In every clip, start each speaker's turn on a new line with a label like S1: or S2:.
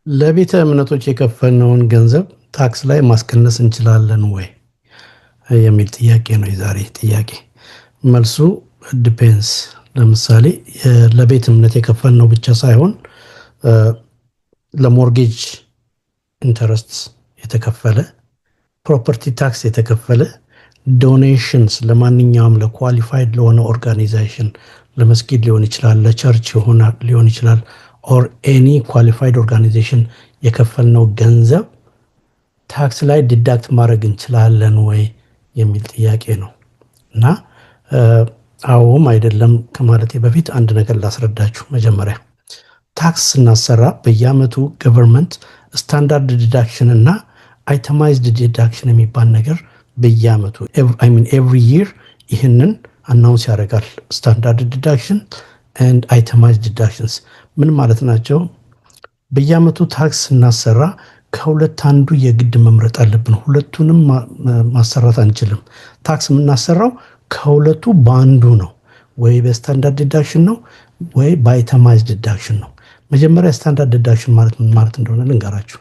S1: ለቤተ እምነቶች የከፈልነውን ገንዘብ ታክስ ላይ ማስቀነስ እንችላለን ወይ የሚል ጥያቄ ነው የዛሬ ጥያቄ። መልሱ ዲፔንስ። ለምሳሌ ለቤት እምነት የከፈልነው ብቻ ሳይሆን ለሞርጌጅ ኢንተረስት የተከፈለ፣ ፕሮፐርቲ ታክስ የተከፈለ፣ ዶኔሽንስ ለማንኛውም ለኳሊፋይድ ለሆነ ኦርጋናይዜሽን ለመስጊድ ሊሆን ይችላል፣ ለቸርች ሊሆን ይችላል ኦር ኤኒ ኳሊፋይድ ኦርጋናይዜሽን የከፈልነው ገንዘብ ታክስ ላይ ዲዳክት ማድረግ እንችላለን ወይ የሚል ጥያቄ ነው። እና አዎም አይደለም ከማለቴ በፊት አንድ ነገር ላስረዳችሁ። መጀመሪያ ታክስ ስናሰራ በየአመቱ ገቨርንመንት ስታንዳርድ ዲዳክሽን እና አይተማይዝድ ዲዳክሽን የሚባል ነገር በየአመቱ ኤቭሪ ይር ይህንን አናውንስ ያደርጋል። ስታንዳርድ ዲዳክሽን ኤንድ አይተማይዝድ ዲዳክሽንስ ምን ማለት ናቸው? በየአመቱ ታክስ ስናሰራ ከሁለት አንዱ የግድ መምረጥ አለብን። ሁለቱንም ማሰራት አንችልም። ታክስ የምናሰራው ከሁለቱ በአንዱ ነው። ወይ በስታንዳርድ ዲዳክሽን ነው ወይ በአይተማይዝድ ዲዳክሽን ነው። መጀመሪያ ስታንዳርድ ዲዳክሽን ማለት ምን ማለት እንደሆነ ልንገራችሁ።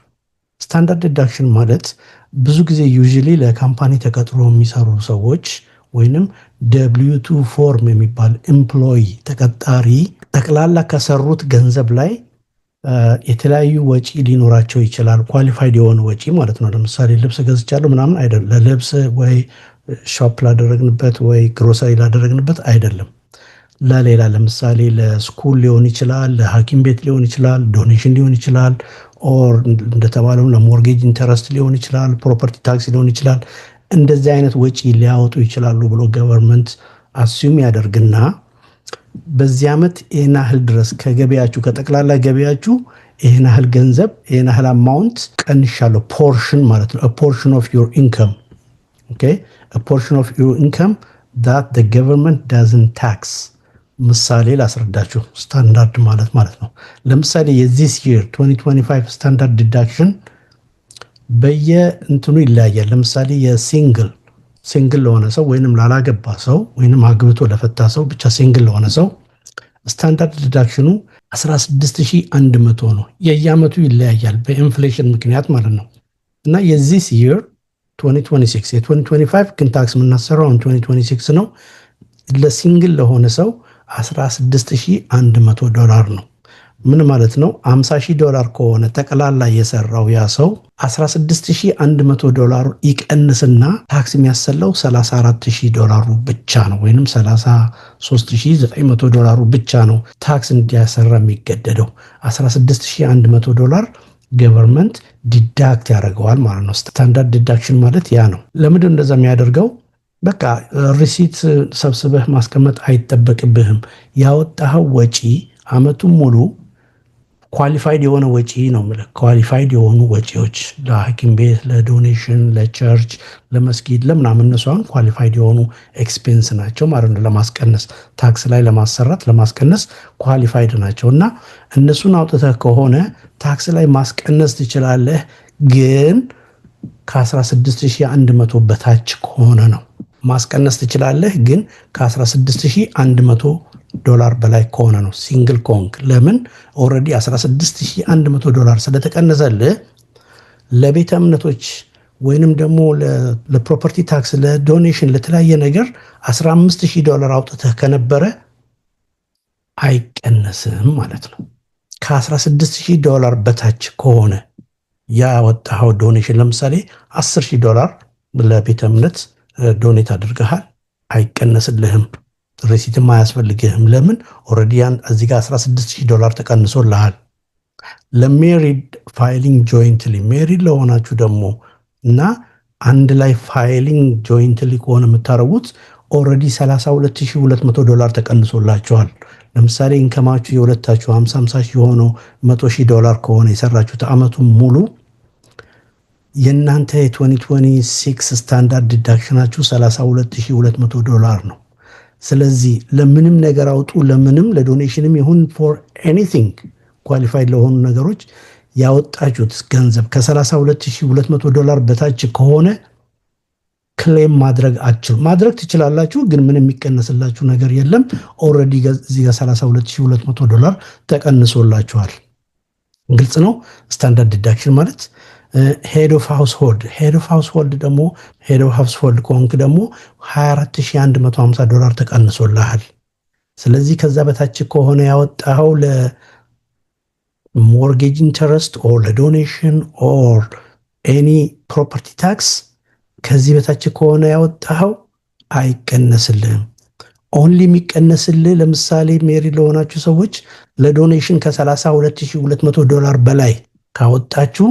S1: ስታንዳርድ ዲዳክሽን ማለት ብዙ ጊዜ ዩዥሊ ለካምፓኒ ተቀጥሮ የሚሰሩ ሰዎች ወይንም W2 ፎርም የሚባል ኤምፕሎይ ተቀጣሪ ጠቅላላ ከሰሩት ገንዘብ ላይ የተለያዩ ወጪ ሊኖራቸው ይችላል። ኳሊፋይድ የሆነ ወጪ ማለት ነው። ለምሳሌ ልብስ ገዝቻለሁ ምናምን አይደለም። ለልብስ ወይ ሾፕ ላደረግንበት ወይ ግሮሰሪ ላደረግንበት አይደለም። ለሌላ ለምሳሌ ለስኩል ሊሆን ይችላል፣ ለሐኪም ቤት ሊሆን ይችላል፣ ዶኔሽን ሊሆን ይችላል፣ ኦር እንደተባለው ለሞርጌጅ ኢንተረስት ሊሆን ይችላል፣ ፕሮፐርቲ ታክስ ሊሆን ይችላል። እንደዚህ አይነት ወጪ ሊያወጡ ይችላሉ ብሎ ገቨርንመንት አስዩም ያደርግና በዚህ ዓመት ይህን ያህል ድረስ ከገበያችሁ ከጠቅላላ ገበያችሁ ይህን ያህል ገንዘብ ይህን ያህል አማውንት ቀንሻለሁ። ፖርሽን ማለት ነው። ፖርሽን ኦፍ ዩር ኢንከም ኦኬ። ፖርሽን ኦፍ ዩር ኢንከም ዳት ዘ ገቨርንመንት ዳዝንት ታክስ። ምሳሌ ላስረዳችሁ። ስታንዳርድ ማለት ነው። ለምሳሌ የዚስ ይር 2025 ስታንዳርድ ዲዳክሽን በየእንትኑ ይለያያል። ለምሳሌ የሲንግል ለሆነ ሰው ወይንም ላላገባ ሰው ወይንም አግብቶ ለፈታ ሰው ብቻ ሲንግል ለሆነ ሰው ስታንዳርድ ዲዳክሽኑ 16100 ነው። የየአመቱ ይለያያል በኢንፍሌሽን ምክንያት ማለት ነው። እና የዚስ ይር 2026 የ2025 ግን ታክስ የምናሰራው 2026 ነው። ለሲንግል ለሆነ ሰው $16100 ነው። ምን ማለት ነው? $50,000 ከሆነ ጠቅላላ የሰራው ያ ሰው $16100 ይቀንስና ታክስ የሚያሰለው $34,000 ብቻ ነው፣ ወይንም $33,900 ብቻ ነው ታክስ እንዲያሰራ የሚገደደው። $16,100 ገቨርንመንት ዲዳክት ያደርገዋል ማለት ነው። ስታንዳርድ ዲዳክሽን ማለት ያ ነው። ለምንድን እንደዛ የሚያደርገው? በቃ ሪሲት ሰብስበህ ማስቀመጥ አይጠበቅብህም። ያወጣኸው ወጪ አመቱን ሙሉ ኳሊፋይድ የሆነ ወጪ ነው የምልህ። ኳሊፋይድ የሆኑ ወጪዎች ለሐኪም ቤት፣ ለዶኔሽን፣ ለቸርች፣ ለመስጊድ፣ ለምናምን እነሱ አሁን ኳሊፋይድ የሆኑ ኤክስፔንስ ናቸው ማለት ነው። ለማስቀነስ ታክስ ላይ ለማሰራት ለማስቀነስ ኳሊፋይድ ናቸው። እና እነሱን አውጥተህ ከሆነ ታክስ ላይ ማስቀነስ ትችላለህ፣ ግን ከ16100 በታች ከሆነ ነው። ማስቀነስ ትችላለህ፣ ግን ከ16100 በላይ ከሆነ ነው። ሲንግል ኮንክ ለምን ኦልሬዲ $16100 ስለተቀነሰልህ ለቤተ እምነቶች ወይንም ደግሞ ለፕሮፐርቲ ታክስ፣ ለዶኔሽን፣ ለተለያየ ነገር $15000 አውጥተህ ከነበረ አይቀነስም ማለት ነው። ከ16000 በታች ከሆነ ያወጣኸው ዶኔሽን ለምሳሌ $10000 ለቤተ እምነት ዶኔት አድርገሃል፣ አይቀነስልህም። ሪሲትም አያስፈልግህም። ለምን ኦልሬዲ እዚህ ጋር $16000 ተቀንሶልሃል። ለሜሪድ ፋይሊንግ ጆይንትሊ፣ ሜሪድ ለሆናችሁ ደግሞ እና አንድ ላይ ፋይሊንግ ጆይንትሊ ከሆነ የምታደርጉት ኦልሬዲ $32200 ተቀንሶላችኋል። ለምሳሌ ኢንከማችሁ የሁለታችሁ 50 ሺህ ሆኖ $100,000 ከሆነ የሰራችሁት አመቱን ሙሉ የእናንተ የ2026 ስታንዳርድ ዲዳክሽናችሁ $32200 ነው። ስለዚህ ለምንም ነገር አውጡ፣ ለምንም ለዶኔሽንም ይሁን ፎር ኤኒቲንግ ኳሊፋይድ ለሆኑ ነገሮች ያወጣችሁት ገንዘብ ከ$32200 በታች ከሆነ ክሌም ማድረግ ትችላላችሁ፣ ግን ምንም የሚቀነስላችሁ ነገር የለም። ኦልሬዲ እዚህ ጋር $32200 ተቀንሶላችኋል። ግልጽ ነው። ስታንዳርድ ዲዳክሽን ማለት ሄድ ኦፍ ሃውስሆልድ ደግሞ ሄድ ኦፍ ሃውስሆልድ ከሆንክ ደግሞ $24150 ተቀንሶልሃል። ስለዚህ ከዛ በታች ከሆነ ያወጣኸው ለሞርጌጅ ኢንተረስት ኦር ለዶኔሽን ኦር ኤኒ ፕሮፐርቲ ታክስ ከዚህ በታች ከሆነ ያወጣኸው አይቀነስልህም። ኦንሊ የሚቀነስልህ ለምሳሌ ሜሪ ለሆናችሁ ሰዎች ለዶኔሽን $32,200 በላይ ካወጣችሁ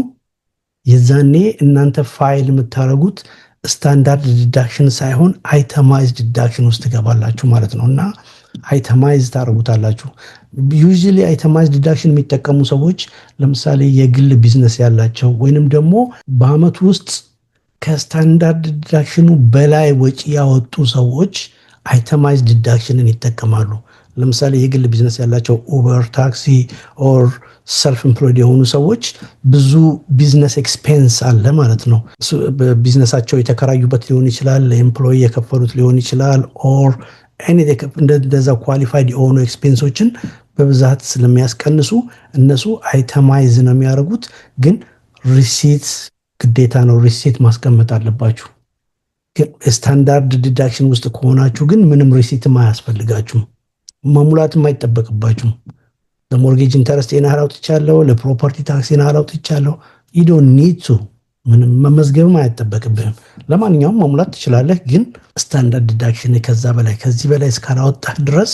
S1: የዛኔ እናንተ ፋይል የምታደርጉት ስታንዳርድ ዲዳክሽን ሳይሆን አይተማይዝድ ዲዳክሽን ውስጥ ትገባላችሁ ማለት ነው። እና አይተማይዝ ታደርጉታላችሁ። ዩዥሊ አይተማይዝድ ዲዳክሽን የሚጠቀሙ ሰዎች ለምሳሌ የግል ቢዝነስ ያላቸው ወይንም ደግሞ በአመት ውስጥ ከስታንዳርድ ዲዳክሽኑ በላይ ወጪ ያወጡ ሰዎች አይተማይዝድ ዲዳክሽንን ይጠቀማሉ። ለምሳሌ የግል ቢዝነስ ያላቸው ኡበር፣ ታክሲ ኦር ሰልፍ ኢምፕሎይድ የሆኑ ሰዎች ብዙ ቢዝነስ ኤክስፔንስ አለ ማለት ነው። ቢዝነሳቸው የተከራዩበት ሊሆን ይችላል፣ ለኤምፕሎይ የከፈሉት ሊሆን ይችላል ኦር እንደዛ ኳሊፋይድ የሆኑ ኤክስፔንሶችን በብዛት ስለሚያስቀንሱ እነሱ አይተማይዝ ነው የሚያደርጉት። ግን ሪሲት ግዴታ ነው፣ ሪሲት ማስቀመጥ አለባችሁ። ስታንዳርድ ዲዳክሽን ውስጥ ከሆናችሁ ግን ምንም ሪሲትም አያስፈልጋችሁም፣ መሙላትም አይጠበቅባችሁም። ለሞርጌጅ ኢንተረስት የናህል አውጥቻለሁ፣ ለፕሮፐርቲ ታክስ የናህል አውጥቻለሁ። ዩ ዶንት ኒድ ቱ ምንም መመዝገብም አይጠበቅብህም። ለማንኛውም መሙላት ትችላለህ። ግን ስታንዳርድ ዲዳክሽን ከዚህ በላይ እስካላወጣህ ድረስ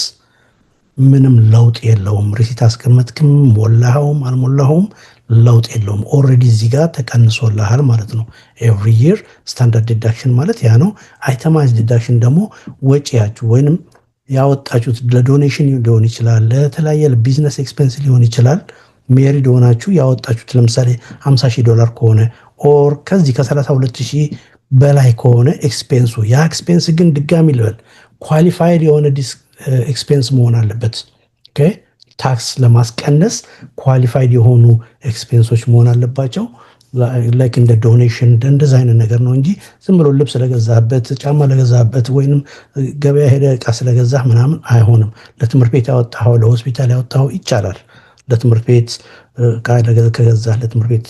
S1: ምንም ለውጥ የለውም። ሪሲት አስቀመጥክም ሞላኸውም አልሞላኸውም ለውጥ የለውም። ኦልሬዲ እዚህ ጋር ተቀንሶልሃል ማለት ነው። ኤቭሪ ይር ስታንዳርድ ዲዳክሽን ማለት ያ ነው። አይተማይዝ ዲዳክሽን ደግሞ ወጪያችሁ ወይንም ያወጣችሁት ለዶኔሽን ሊሆን ይችላል፣ ለተለያየ ቢዝነስ ኤክስፔንስ ሊሆን ይችላል። ሜሪድ ሆናችሁ ያወጣችሁት ለምሳሌ $50,000 ከሆነ ኦር ከዚህ ከ32,000 በላይ ከሆነ ኤክስፔንሱ ያ ኤክስፔንስ ግን ድጋሚ ልበል ኳሊፋይድ የሆነ ኤክስፔንስ መሆን አለበት። ኦኬ ታክስ ለማስቀነስ ኳሊፋይድ የሆኑ ኤክስፔንሶች መሆን አለባቸው። ላይክ እንደ ዶኔሽን እንደዛ አይነት ነገር ነው እንጂ ዝም ብሎ ልብስ ለገዛበት፣ ጫማ ለገዛበት ወይንም ገበያ ሄደ ዕቃ ስለገዛህ ምናምን አይሆንም። ለትምህርት ቤት ያወጣኸው፣ ለሆስፒታል ያወጣኸው ይቻላል። ለትምህርት ቤት ዕቃ ከገዛህ ለትምህርት ቤት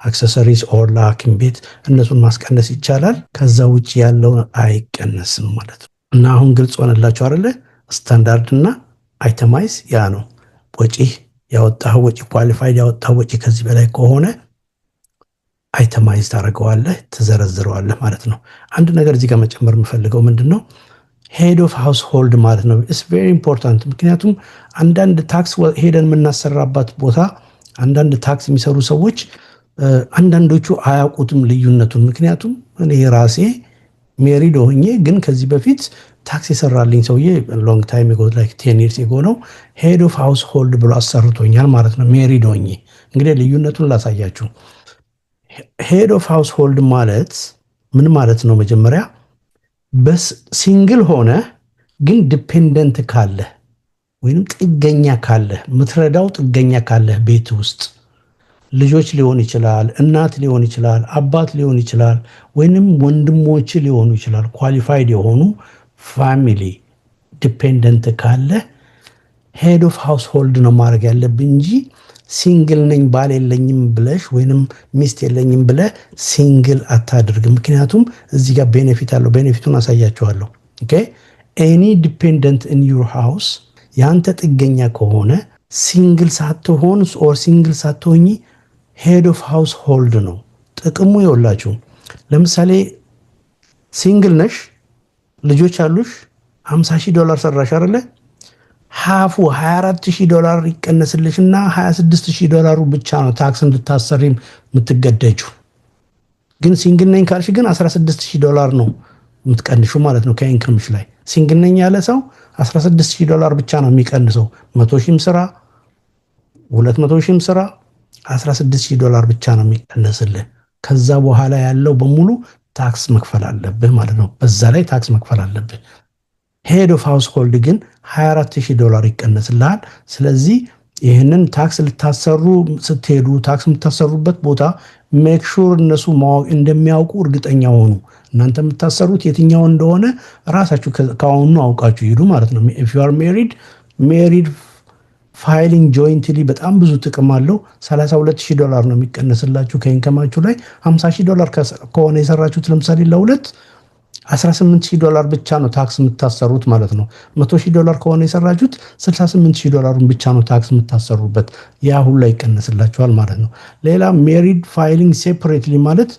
S1: አክሰሰሪስ ኦር ለሐኪም ቤት እነሱን ማስቀነስ ይቻላል። ከዛ ውጭ ያለውን አይቀነስም ማለት ነው። እና አሁን ግልጽ ሆነላችሁ አይደለ? ስታንዳርድ እና አይተማይዝ ያ ነው። ወጪ ያወጣኸው ወጪ ኳሊፋይድ ያወጣኸው ወጪ ከዚህ በላይ ከሆነ አይተማይዝ ታደርገዋለህ፣ ትዘረዝረዋለህ ማለት ነው። አንድ ነገር እዚህ ጋር መጨመር የምፈልገው ምንድን ነው? ሄድ ኦፍ ሃውስሆልድ ማለት ነው። ኢትስ ቬሪ ኢምፖርታንት። ምክንያቱም አንዳንድ ታክስ ሄደን የምናሰራባት ቦታ አንዳንድ ታክስ የሚሰሩ ሰዎች አንዳንዶቹ አያውቁትም ልዩነቱን። ምክንያቱም እኔ ራሴ ሜሪድ ሆኜ ግን ከዚህ በፊት ታክስ የሰራልኝ ሰውዬ ሎንግ ታይም ጎ ላይክ 10 years ago ነው ሄድ ኦፍ ሃውስሆልድ ብሎ አሰርቶኛል ማለት ነው ሜሪድ ሆኜ። እንግዲህ ልዩነቱን ላሳያችሁ። ሄድ ኦፍ ሃውስሆልድ ማለት ምን ማለት ነው? መጀመሪያ በሲንግል ሆነ ግን ዲፔንደንት ካለህ ወይንም ጥገኛ ካለህ ምትረዳው ጥገኛ ካለህ ቤት ውስጥ ልጆች ሊሆን ይችላል፣ እናት ሊሆን ይችላል፣ አባት ሊሆን ይችላል፣ ወይንም ወንድሞች ሊሆኑ ይችላል። ኳሊፋይድ የሆኑ ፋሚሊ ዲፔንደንት ካለ ሄድ ኦፍ ሃውስሆልድ ነው ማድረግ ያለብን እንጂ ሲንግል ነኝ ባል የለኝም ብለሽ ወይንም ሚስት የለኝም ብለህ ሲንግል አታድርግ። ምክንያቱም እዚህ ጋር ቤኔፊት አለው። ቤኔፊቱን አሳያችኋለሁ። ኦኬ ኤኒ ዲፔንደንት ኢን ዩር ሃውስ ያንተ ጥገኛ ከሆነ ሲንግል ሳትሆን ኦር ሲንግል ሳትሆኚ ሄድ ኦፍ ሃውስሆልድ ነው ጥቅሙ። ይኸውላችሁ ለምሳሌ ሲንግል ነሽ፣ ልጆች አሉሽ፣ $50,000 ሰራሽ አይደለ? ሀፉ $24,000 ይቀነስልሽና $26,000 ብቻ ነው ታክስ እንድታሰሪ የምትገደጁ። ግን ሲንግል ነኝ ካልሽ ግን $16,000 ነው የምትቀንሹ ማለት ነው ከኢንክምሽ ላይ። ሲንግል ነኝ ያለ ሰው $16,000 ብቻ ነው የሚቀንሰው። 100,000 ስራ 200,000 ስራ $16,000 ብቻ ነው የሚቀነስልህ። ከዛ በኋላ ያለው በሙሉ ታክስ መክፈል አለብህ ማለት ነው። በዛ ላይ ታክስ መክፈል አለብህ። ሄድ ኦፍ ሃውስሆልድ ግን $24,000 ይቀነስልሃል። ስለዚህ ይህንን ታክስ ልታሰሩ ስትሄዱ ታክስ የምታሰሩበት ቦታ ሜክ ሹር እነሱ እንደሚያውቁ እርግጠኛ ሆኑ። እናንተ የምታሰሩት የትኛው እንደሆነ ራሳችሁ ከአሁኑ አውቃችሁ ሂዱ ማለት ነው። ኢፍ ዩ አር ሜሪድ ፋይሊንግ ጆይንትሊ በጣም ብዙ ጥቅም አለው። $32,000 ነው የሚቀነስላችሁ ከኢንከማችሁ ላይ። $50,000 ከሆነ የሰራችሁት ለምሳሌ ለሁለት $18,000 ብቻ ነው ታክስ የምታሰሩት ማለት ነው። $100,000 ከሆነ የሰራችሁት $68,000 ብቻ ነው ታክስ የምታሰሩበት። ያ ሁሉ ይቀነስላችኋል ማለት ነው። ሌላ ሜሪድ ፋይሊንግ ሴፐሬትሊ ማለት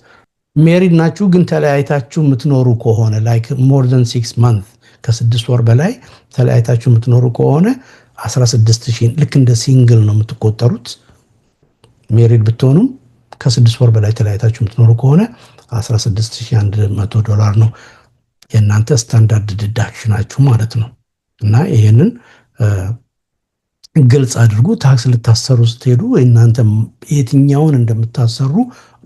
S1: ሜሪድ ናችሁ ግን ተለያይታችሁ የምትኖሩ ከሆነ ላይክ ሞር ዘን 6 months ከ6 ወር በላይ ተለያይታችሁ የምትኖሩ ከሆነ 16,000 ልክ እንደ ሲንግል ነው የምትቆጠሩት። ሜሪድ ብትሆኑም ከ6 ወር በላይ ተለያይታችሁ የምትኖሩ ከሆነ $16,100 ነው የእናንተ ስታንዳርድ ዲዳክሽናችሁ ማለት ነው። እና ይሄንን ግልጽ አድርጉ። ታክስ ልታሰሩ ስትሄዱ እናንተ የትኛውን እንደምታሰሩ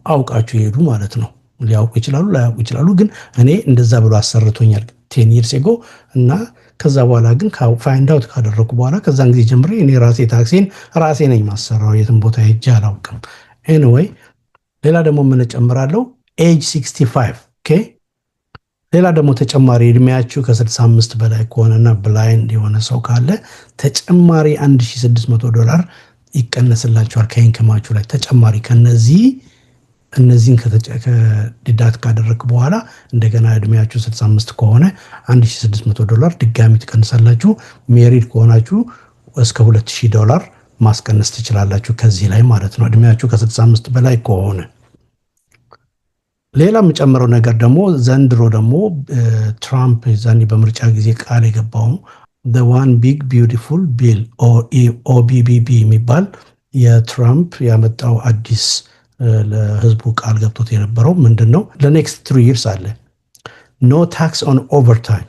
S1: አውቃችሁ ይሄዱ ማለት ነው። ሊያውቁ ይችላሉ፣ ላያውቁ ይችላሉ። ግን እኔ እንደዛ ብሎ አሰርቶኛል 10 years ago እና ከዛ በኋላ ግን ፋይንድ አውት ካደረኩ በኋላ ከዛን ጊዜ ጀምሬ እኔ ራሴ ታክሲን ራሴ ነኝ ማሰራው፣ የትም ቦታ ሄጄ አላውቅም። ኤኒዌይ ሌላ ደግሞ ምን ጨምራለሁ? ኤጅ 65 ኦኬ። ሌላ ደግሞ ተጨማሪ እድሜያችሁ ከ65 በላይ ከሆነና ብላይንድ የሆነ ሰው ካለ ተጨማሪ $1,600 ይቀነስላችኋል ከኢንከማችሁ ላይ ተጨማሪ እነዚህን ከዲዳክት ካደረክ በኋላ እንደገና እድሜያችሁ 65 ከሆነ $1,600 ድጋሚ ትቀንሳላችሁ። ሜሪድ ከሆናችሁ እስከ $2,000 ማስቀነስ ትችላላችሁ ከዚህ ላይ ማለት ነው፣ እድሜያችሁ ከ65 በላይ ከሆነ። ሌላ የምጨምረው ነገር ደግሞ ዘንድሮ ደግሞ ትራምፕ ዛኔ በምርጫ ጊዜ ቃል የገባው the one big beautiful bill OBBB የሚባል የትራምፕ ያመጣው አዲስ ለህዝቡ ቃል ገብቶት የነበረው ምንድነው? ለኔክስት 3 years አለ no tax on overtime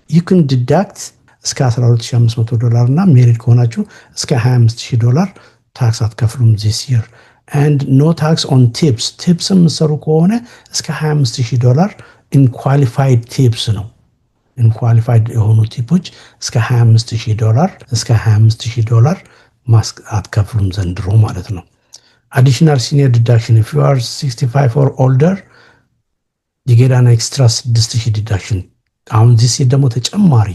S1: you can deduct እስከ $12,500 እና ሜሪድ ከሆናችሁ እስከ $25,000 ታክስ አትከፍሉም this year and no tax on tips የምትሰሩ ከሆነ እስከ $25,000 in qualified tips ነው። in qualified የሆኑ ቲፖች እስከ $25,000 አትከፍሉም ዘንድሮ ማለት ነው። additional senior deduction if you are 65 or older you get an extra 6,000 deduction። አሁን this ደግሞ ተጨማሪ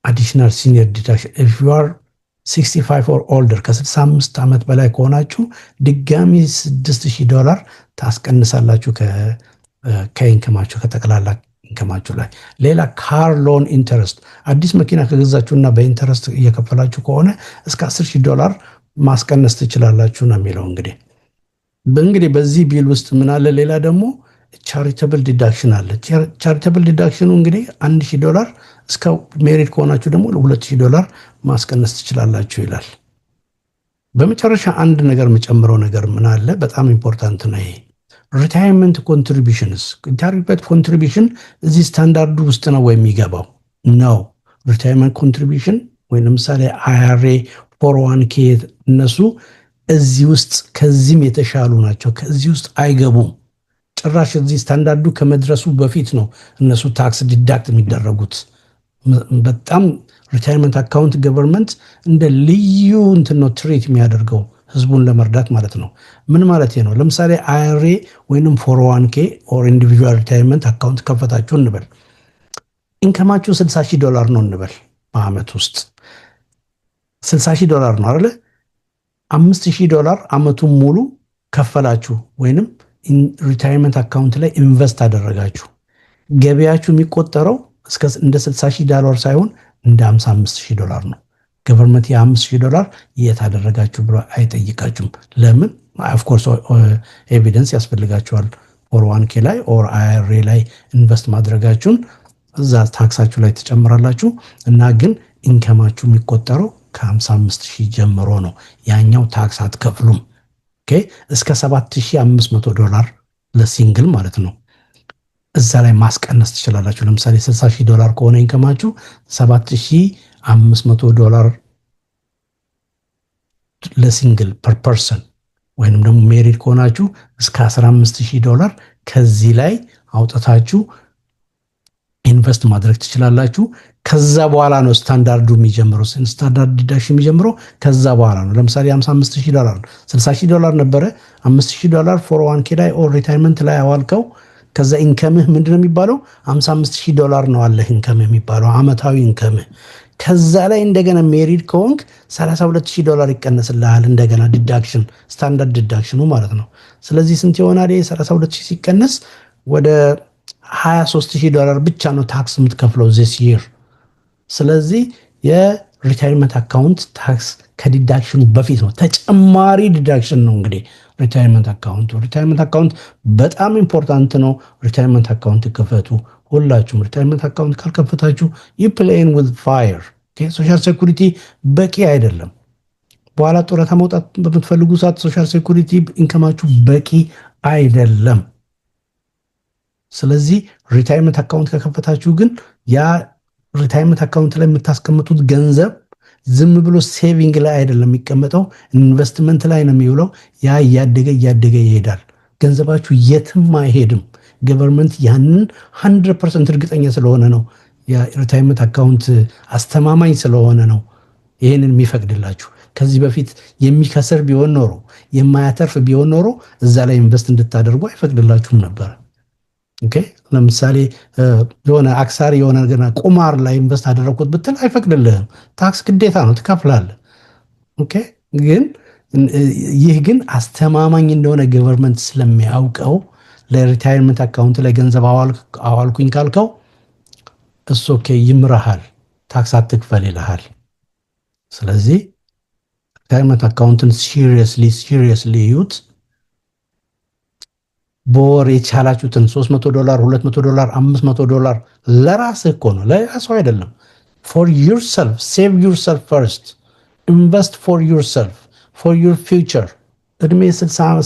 S1: additional senior deduction if you are 65 or older ከ65 ዓመት በላይ ከሆናችሁ ድጋሚ $6,000 ታስቀንሳላችሁ ከኢንከማችሁ ከጠቅላላ ኢንከማችሁ ላይ። ሌላ ካር ሎን ኢንተረስት አዲስ መኪና ከገዛችሁና በኢንተረስት እየከፈላችሁ ከሆነ እስከ $10,000 ማስቀነስ ትችላላችሁ ነው የሚለው። እንግዲህ በዚህ ቢል ውስጥ ምን አለ? ሌላ ደግሞ ቻሪታብል ዲዳክሽን አለ። ቻሪታብል ዲዳክሽኑ እንግዲህ $1,000 እስከ ሜሪድ ከሆናችሁ ደግሞ $2,000 ማስቀነስ ትችላላችሁ ይላል። በመጨረሻ አንድ ነገር የምጨምረው ነገር ምን አለ? በጣም ኢምፖርታንት ነው። ይሄ ሪታይርመንት ኮንትሪቢዩሽንስ ሪታይርመንት ኮንትሪቢዩሽን እዚህ ስታንዳርዱ ውስጥ ነው ወይ የሚገባው? ነው ሪታይርመንት ኮንትሪቢዩሽን ወይ ለምሳሌ IRA 401k እነሱ እዚህ ውስጥ ከዚህም የተሻሉ ናቸው። ከዚህ ውስጥ አይገቡም። ጭራሽ እዚህ ስታንዳርዱ ከመድረሱ በፊት ነው እነሱ ታክስ ዲዳክት የሚደረጉት። በጣም ሪታይርመንት አካውንት ገቨርንመንት እንደ ልዩ እንትን ነው ትሪት የሚያደርገው ህዝቡን ለመርዳት ማለት ነው። ምን ማለት ነው? ለምሳሌ IRA ወይንም 401k ኦር ኢንዲቪጁዋል ሪታይርመንት አካውንት ከፈታችሁ እንበል። ኢንከማችሁ $60,000 ነው እንበል። በአመት ውስጥ $60,000 ነው አይደል? $5,000 አመቱን ሙሉ ከፈላችሁ ወይንም ሪታይርመንት አካውንት ላይ ኢንቨስት አደረጋችሁ። ገቢያችሁ የሚቆጠረው እንደ $60,000 ሳይሆን እንደ $55,000 ነው። ገቨርንመንት $5,000 የት አደረጋችሁ ብሎ አይጠይቃችሁም። ለምን? ኦፍ ኮርስ ኤቪደንስ ያስፈልጋችኋል። 401k ላይ ኦር IRA ላይ ኢንቨስት ማድረጋችሁን እዛ ታክሳችሁ ላይ ተጨምራላችሁ እና ግን ኢንከማችሁ የሚቆጠረው ከ55,000 ጀምሮ ነው። ያኛው ታክስ አትከፍሉም። ኦኬ እስከ $7,500 ለሲንግል ማለት ነው። እዛ ላይ ማስቀነስ ትችላላችሁ። ለምሳሌ $60,000 ከሆነ ኢንከማችሁ $7,500 ለሲንግል ፐር ፐርሰን ወይንም ደግሞ ሜሪድ ከሆናችሁ እስከ $15,000 ከዚህ ላይ አውጥታችሁ ኢንቨስት ማድረግ ትችላላችሁ። ከዛ በኋላ ነው ስታንዳርዱ የሚጀምረው። ስታንዳርድ ዲዳክሽን የሚጀምረው ከዛ በኋላ ነው። ለምሳሌ $55,000 $60,000 ነበረ። $5,000 401k ላይ ኦር ሪታይርመንት ላይ አዋልከው። ከዛ ኢንከምህ ምንድነው የሚባለው? $55,000 ነው አለ ኢንከምህ የሚባለው አመታዊ ኢንከምህ። ከዛ ላይ እንደገና ሜሪድ ከሆንክ $32,000 ይቀነስልሃል። እንደገና ዲዳክሽን፣ ስታንዳርድ ዲዳክሽኑ ማለት ነው። ስለዚህ ስንት ይሆናል? 32,000 ሲቀነስ ወደ $23,000 ብቻ ነው ታክስ የምትከፍለው ዚስ ይር። ስለዚህ የሪታይርመንት አካውንት ታክስ ከዲዳክሽኑ በፊት ነው። ተጨማሪ ዲዳክሽን ነው እንግዲህ ሪታይርመንት አካውንቱ። ሪታይርመንት አካውንት በጣም ኢምፖርታንት ነው። ሪታይርመንት አካውንት ክፈቱ። ሁላችሁም ሪታይርመንት አካውንት ካልከፈታችሁ ፕሌይን ዊዝ ፋየር። ሶሻል ሴኩሪቲ በቂ አይደለም። በኋላ ጡረታ መውጣት በምትፈልጉ ሰዓት ሶሻል ሴኩሪቲ ኢንከማችሁ በቂ አይደለም። ስለዚህ ሪታይርመንት አካውንት ከከፈታችሁ ግን ያ ሪታይርመንት አካውንት ላይ የምታስቀምጡት ገንዘብ ዝም ብሎ ሴቪንግ ላይ አይደለም የሚቀመጠው፣ ኢንቨስትመንት ላይ ነው የሚውለው። ያ እያደገ እያደገ ይሄዳል። ገንዘባችሁ የትም አይሄድም። ገቨርንመንት ያንን 100% እርግጠኛ ስለሆነ ነው። የሪታይርመንት አካውንት አስተማማኝ ስለሆነ ነው ይህንን የሚፈቅድላችሁ። ከዚህ በፊት የሚከስር ቢሆን ኖሮ የማያተርፍ ቢሆን ኖሮ እዛ ላይ ኢንቨስት እንድታደርጉ አይፈቅድላችሁም ነበር። ኦኬ፣ ለምሳሌ የሆነ አክሳሪ የሆነ ገና ቁማር ላይ ኢንቨስት አደረኩት ብትል አይፈቅድልህም። ታክስ ግዴታ ነው፣ ትከፍላለህ። ኦኬ፣ ግን ይህ ግን አስተማማኝ እንደሆነ ገቨርንመንት ስለሚያውቀው ለሪታይርመንት አካውንት ላይ ገንዘብ አዋልኩኝ ካልከው እሱ ኦኬ ይምራሃል፣ ታክስ አትክፈል ይልሃል። ስለዚህ ሪታይርመንት አካውንትን ሲሪየስሊ ዩት። በወር የቻላችሁትን $300፣ $200፣ $500 ለራስህ እኮ ነው፣ ለሌላ ሰው አይደለም። ፎር ዩርሰልፍ ሴቭ ዩርሰልፍ ፈርስት፣ ኢንቨስት ፎር ዩርሰልፍ ፎር ዩር ፊውቸር። እድሜ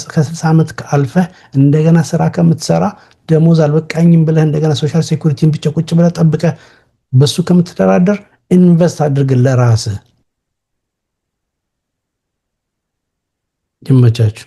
S1: ከ60 ዓመት አልፈህ እንደገና ስራ ከምትሰራ ደሞዝ አልበቃኝም ብለህ እንደገና ሶሻል ሴኩሪቲን ብቻ ቁጭ ብለህ ጠብቀህ በሱ ከምትደራደር ኢንቨስት አድርግ ለራስህ። ይመቻችሁ።